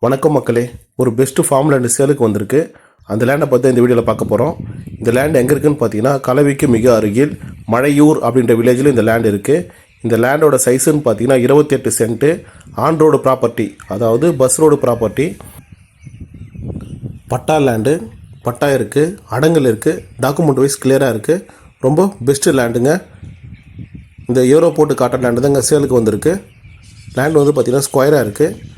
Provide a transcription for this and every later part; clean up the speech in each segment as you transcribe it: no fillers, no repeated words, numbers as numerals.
வணக்கம் மக்களே, ஒரு பெஸ்ட் ஃபார்ம் லேண்ட் சேலுக்கு வந்திருக்கு. அந்த லேண்டை பற்றி இந்த வீடியோவில் பார்க்க போகிறோம். இந்த லேண்ட் எங்கே இருக்குன்னு பார்த்தீங்கன்னா கலவிக்கு மிக அருகில் மழையூர் அப்படின்ற வில்லேஜில் இந்த லேண்ட் இருக்குது. இந்த லேண்டோட சைஸுன்னு பார்த்தீங்கன்னா 28 சென்ட்டு. ஆன் ரோடு ப்ராப்பர்ட்டி, அதாவது பஸ் ரோடு ப்ராப்பர்ட்டி. பட்டா லேண்டு, பட்டா இருக்குது, அடங்கல் இருக்குது, டாக்குமெண்ட் வைஸ் கிளியராக இருக்குது. ரொம்ப பெஸ்ட்டு லேண்டுங்க. இந்த ஏரோ போட்டு காட்டுற லேண்டு தான் இங்கே சேலுக்கு வந்திருக்கு. லேண்ட் வந்து பார்த்திங்கன்னா ஸ்கொயராக இருக்குது.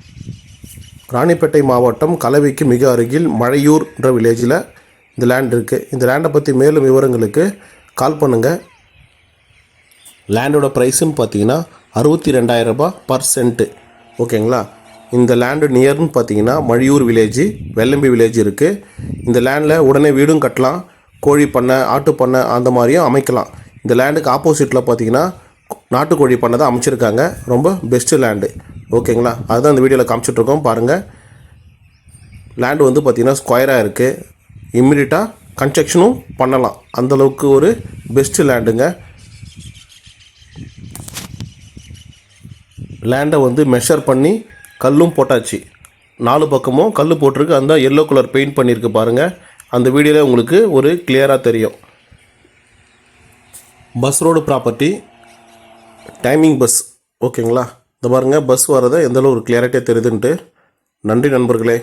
ராணிப்பேட்டை மாவட்டம் கலவிக்கு மிக அருகில் மழையூர்ன்ற வில்லேஜில் இந்த லேண்ட் இருக்குது. இந்த லேண்டை பற்றி மேலும் விவரங்களுக்கு கால் பண்ணுங்கள். லேண்டோட ப்ரைஸுன்னு பார்த்தீங்கன்னா 62,000 ரூபாய் பர் சென்ட்டு. ஓகேங்களா. இந்த லேண்டு நியர்னு பார்த்தீங்கன்னா மழையூர் வில்லேஜ், வெள்ளம்பி வில்லேஜ் இருக்குது. இந்த லேண்டில் உடனே வீடும் கட்டலாம், கோழி பண்ணை, ஆட்டு பண்ணை அந்த மாதிரியும் அமைக்கலாம். இந்த லேண்டுக்கு ஆப்போசிட்டில் பார்த்தீங்கன்னா நாட்டுக்கோழி பண்ணை தான் அமைச்சிருக்காங்க. ரொம்ப பெஸ்ட்டு லேண்டு. ஓகேங்களா. அதுதான் இந்த வீடியோவில் காமிச்சிட்ருக்கோம் பாருங்கள். லேண்டு வந்து பார்த்திங்கன்னா ஸ்கொயராக இருக்குது. இம்மிடியட்டாக கன்ஸ்ட்ரக்ஷனும் பண்ணலாம், அந்தளவுக்கு ஒரு பெஸ்ட்டு லேண்டுங்க. லேண்டை வந்து மெஷர் பண்ணி கல்லும் போட்டாச்சு. 4 பக்கமும் கல் போட்டிருக்கு. அந்த எல்லோ கலர் பெயிண்ட் பண்ணியிருக்கு பாருங்கள். அந்த வீடியோவில் உங்களுக்கு ஒரு கிளியராக தெரியும். Bus road property, timing bus. ஓகேங்களா. இந்த பாருங்கள், பஸ் வரதை எந்தளவு ஒரு கிளியரிட்டியாக தெரியுதுன்ட்டு. நன்றி நண்பர்களே.